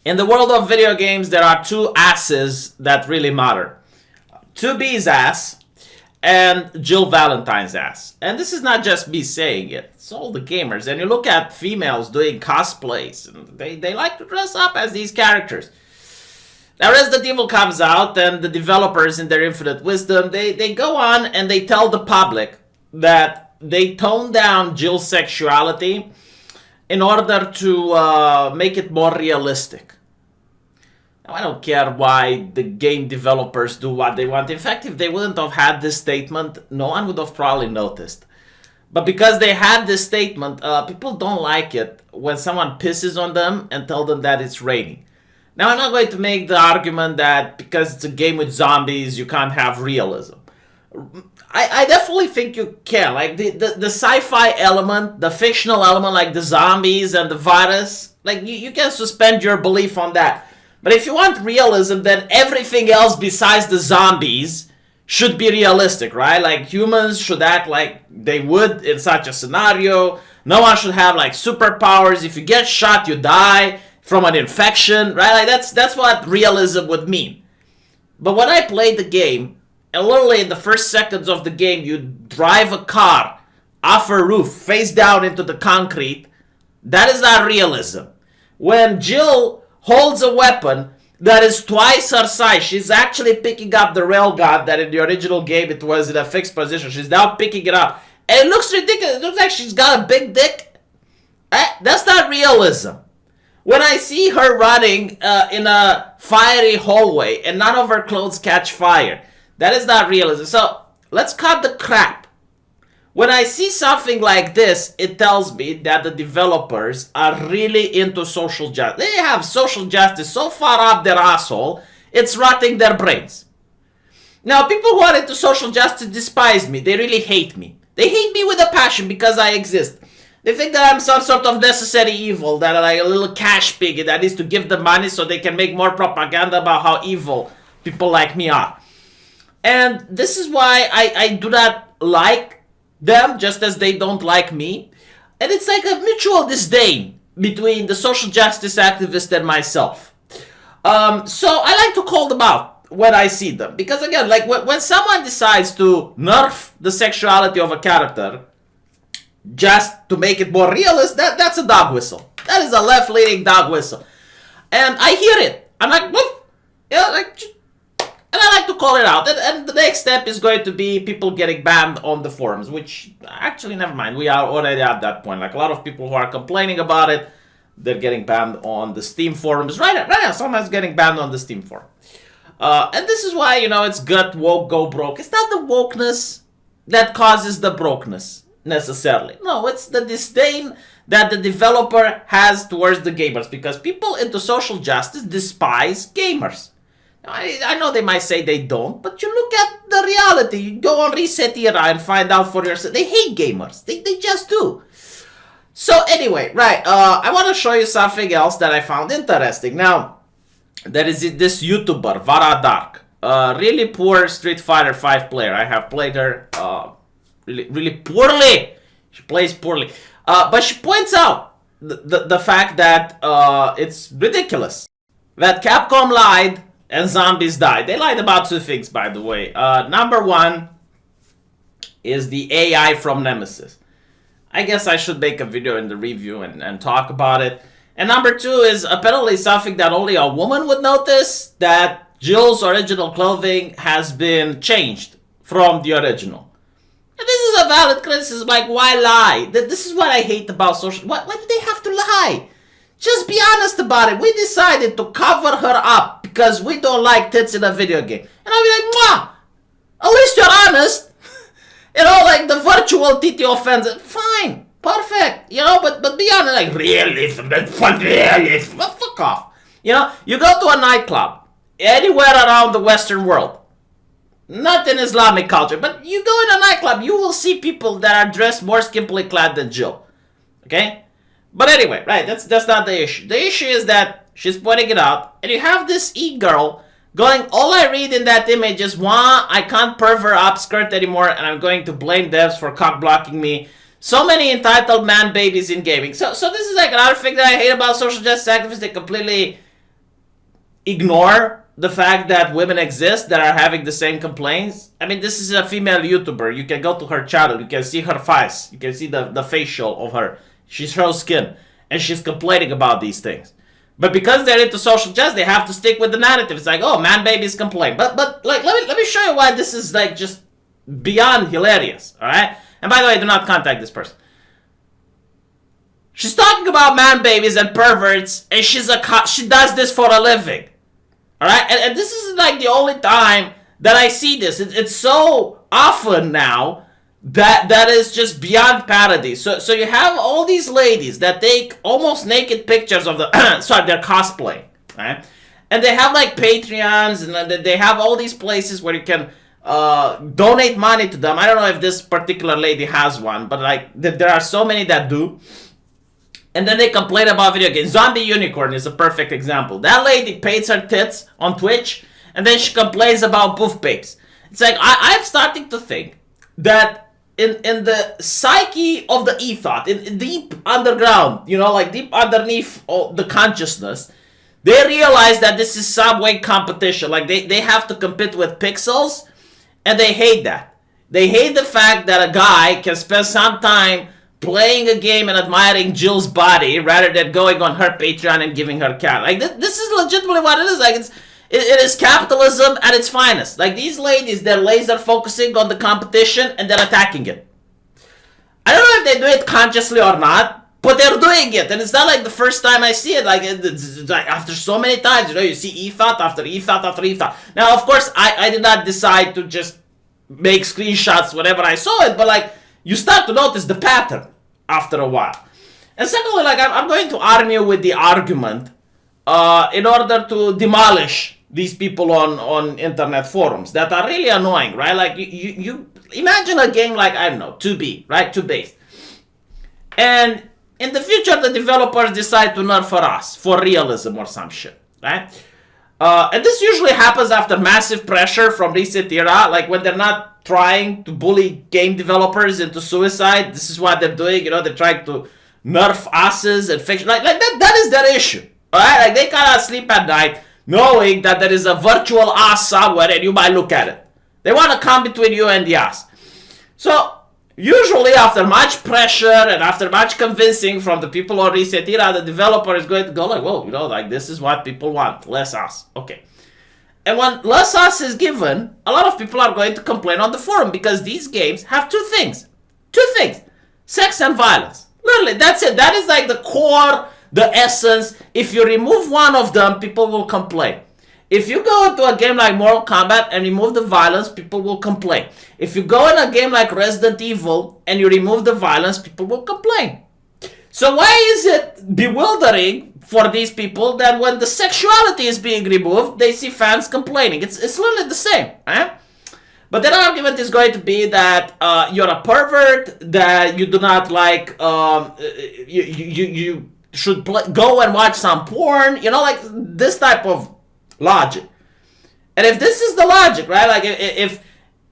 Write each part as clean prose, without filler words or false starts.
In the world of video games, there are two asses that really matter. 2B's ass and Jill Valentine's ass. And this is not just me saying it. It's all the gamers. And you look at females doing cosplays, and they like to dress up as these characters. Now, Resident Evil comes out, and the developers, in their infinite wisdom, they go on and they tell the public that they tone down Jill's sexuality in order to make it more realistic. Now, I don't care why the game developers do what they want. In fact, if they wouldn't have had this statement, no one would have probably noticed. But because they had this statement, people don't like it when someone pisses on them and tell them that it's raining. Now, I'm not going to make the argument that because it's a game with zombies, you can't have realism. I definitely think you can. Like, the sci-fi element, the fictional element, like the zombies and the virus, like, you can suspend your belief on that. But if you want realism, then everything else besides the zombies should be realistic, right? Like, humans should act like they would in such a scenario. No one should have, like, superpowers. If you get shot, you die from an infection, right? Like, that's what realism would mean. But when I played the game, and literally in the first seconds of the game, you drive a car off a roof, face down into the concrete, that is not realism. When Jill holds a weapon that is twice her size, she's actually picking up the railgun that in the original game it was in a fixed position. She's now picking it up. And it looks ridiculous. It looks like she's got a big dick. That's not realism. When I see her running in a fiery hallway and none of her clothes catch fire, that is not realism. So let's cut the crap. When I see something like this, it tells me that the developers are really into social justice. They have social justice so far up their asshole, it's rotting their brains. Now, people who are into social justice despise me. They really hate me. They hate me with a passion because I exist. They think that I'm some sort of necessary evil, that I'm like a little cash pig that needs to give them money so they can make more propaganda about how evil people like me are. And this is why I do not like them, just as they don't like me. And it's like a mutual disdain between the social justice activist and myself. So I like to call them out when I see them. Because again, like when someone decides to nerf the sexuality of a character just to make it more realist, that's a dog whistle. That is a left-leaning dog whistle. And I hear it. I'm like, whoop. Yeah, like... And I like to call it out. And the next step is going to be people getting banned on the forums, which, actually, never mind. We are already at that point. Like, a lot of people who are complaining about it, they're getting banned on the Steam forums. Right now, someone's getting banned on the Steam forum. And this is why, it's gut, woke, go broke. It's not the wokeness that causes the brokenness, necessarily. No, it's the disdain that the developer has towards the gamers. Because people into social justice despise gamers. I know they might say they don't, but you look at the reality. You go on Reset Era and find out for yourself. They hate gamers. They just do. So anyway, right, I want to show you something else that I found interesting. Now, there is this YouTuber, Vara Dark. Really poor Street Fighter 5 player. I have played her really poorly. She plays poorly. But she points out the fact that it's ridiculous. That Capcom lied and zombies died. They lied about two things, by the way. Number one is the AI from Nemesis. I guess I should make a video in the review and talk about it. And number two is apparently something that only a woman would notice, that Jill's original clothing has been changed from the original. And this is a valid criticism. Like, why lie? This is what I hate about social... Why do they have to lie? Just be honest about it. We decided to cover her up because we don't like tits in a video game. And I'll be like, mwah! At least you're honest. Like the virtual titty offensive. Fine. Perfect. But be honest. Like, realism. That's fun. Realism. Well, fuck off. You go to a nightclub. Anywhere around the Western world. Not in Islamic culture. But you go in a nightclub. You will see people that are dressed more skimpily clad than Jill. Okay? But anyway, right, that's not the issue. The issue is that she's pointing it out, and you have this e-girl going, all I read in that image is, wah, I can't perv her up skirt anymore, and I'm going to blame devs for cock-blocking me. So many entitled man babies in gaming. So this is like another thing that I hate about social justice activists. They completely ignore the fact that women exist that are having the same complaints. I mean, this is a female YouTuber. You can go to her channel. You can see her face. You can see the facial of her. She shows skin. And she's complaining about these things. But because they're into social justice, they have to stick with the narrative. It's like, oh, man babies complain. But like, let me show you why this is like just beyond hilarious. All right? And by the way, do not contact this person. She's talking about man babies and perverts, and she does this for a living. Alright? And this is like the only time that I see this. It's so often now that is just beyond parody. So you have all these ladies that take almost naked pictures of the... sorry, they're cosplaying. Right? And they have like Patreons, and they have all these places where you can donate money to them. I don't know if this particular lady has one, but like there are so many that do. And then they complain about video games. Zombie Unicorn is a perfect example. That lady paints her tits on Twitch, and then she complains about boof babes. It's like, I'm starting to think that in the psyche of the ethos, in deep underground, like deep underneath the consciousness, they realize that this is some way competition. Like, they have to compete with pixels, and they hate that. They hate the fact that a guy can spend some time playing a game and admiring Jill's body rather than going on her Patreon and giving her cat. Like, this is legitimately what it is. Like, it is capitalism at its finest. Like, these ladies, they're laser focusing on the competition and they're attacking it. I don't know if they do it consciously or not, but they're doing it. And it's not like the first time I see it. Like, it's like after so many times, you see ETHOT after ETHOT after ETHOT. Now, of course, I did not decide to just make screenshots whenever I saw it, but like, you start to notice the pattern after a while. And secondly, like, I'm going to argue with the argument in order to demolish these people on internet forums that are really annoying, right? Like, you imagine a game like, I don't know, 2B, right? 2-based. And in the future, the developers decide to nerf for us, for realism or some shit, right? And this usually happens after massive pressure from Reset Era, like when they're not trying to bully game developers into suicide. This is what they're doing, they're trying to nerf asses and fiction. Like that is their issue, alright? Like, they cannot sleep at night knowing that there is a virtual ass somewhere and you might look at it. They want to come between you and the ass. So, usually after much pressure and after much convincing from the people on Reset Era, the developer is going to go like, whoa, like, this is what people want, less ass. Okay. And when less ass is given, a lot of people are going to complain on the forum because these games have two things. Sex and violence. Literally, that's it. That is like the core, the essence. If you remove one of them, people will complain. If you go into a game like Mortal Kombat and remove the violence, people will complain. If you go in a game like Resident Evil and you remove the violence, people will complain. So why is it bewildering for these people that when the sexuality is being removed, they see fans complaining? It's literally the same, right? But their argument is going to be that you're a pervert, that you do not like, you should go and watch some porn, like this type of logic. And if this is the logic, right, like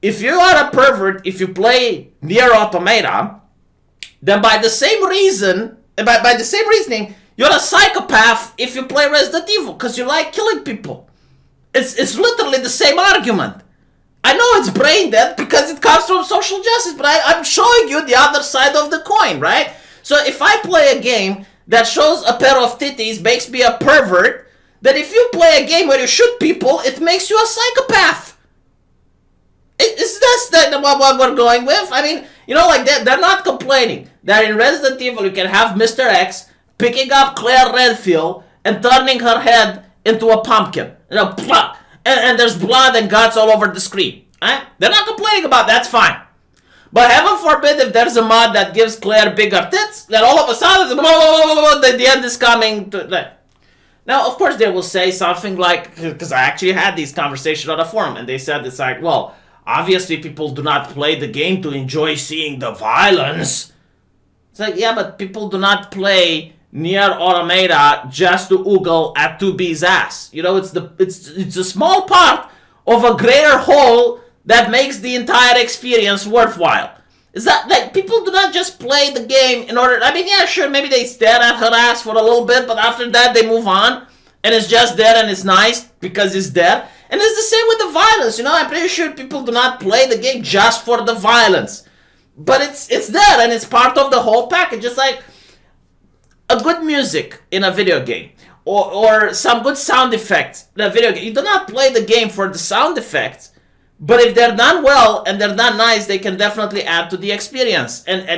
if you are a pervert, if you play Nier Automata, then by the same reason, by the same reasoning, you're a psychopath if you play Resident Evil, because you like killing people. It's literally the same argument. I know it's brain dead because it comes from social justice, but I'm showing you the other side of the coin, right? So if I play a game that shows a pair of titties makes me a pervert, then if you play a game where you shoot people, it makes you a psychopath. Is that what we're going with? I mean, like they're not complaining that in Resident Evil you can have Mr. X picking up Claire Redfield and turning her head into a pumpkin. And there's blood and guts all over the screen. Right? They're not complaining about that, that's fine. But heaven forbid if there's a mod that gives Claire bigger tits, then all of a sudden, the end is coming to... Now, of course, they will say something like, because I actually had these conversations on a forum, and they said it's like, well, obviously people do not play the game to enjoy seeing the violence. It's like, yeah, but people do not play Nier Automata just to oogle at 2B's ass. It's a small part of a greater whole that makes the entire experience worthwhile. Is that, like, people do not just play the game in order... I mean, yeah, sure, maybe they stare at her ass for a little bit, but after that they move on. and it's just there and it's nice because it's there. And it's the same with the violence. I'm pretty sure people do not play the game just for the violence, but it's there and it's part of the whole package. It's like a good music in a video game, or some good sound effects in a video game. You do not play the game for the sound effects, but if they're done well and they're done nice, they can definitely add to the experience. And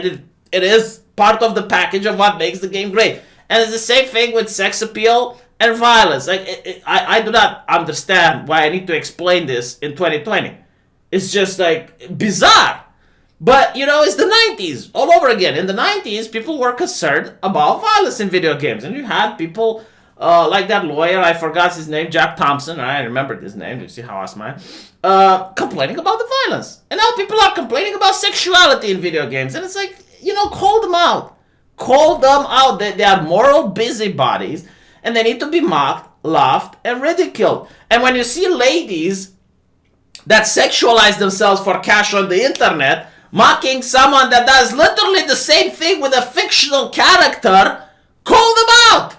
it is part of the package of what makes the game great. And it's the same thing with sex appeal and violence. Like I do not understand why I need to explain this in 2020. It's just like bizarre. But it's the 90s all over again. In the 90s, people were concerned about violence in video games, and you had people like that lawyer, I forgot his name, Jack Thompson. I remembered his name. You see how I smile? Complaining about the violence, and now people are complaining about sexuality in video games, and it's like, call them out. Call them out. They are moral busybodies, and they need to be mocked, laughed, and ridiculed. And when you see ladies that sexualize themselves for cash on the internet, mocking someone that does literally the same thing with a fictional character, call them out.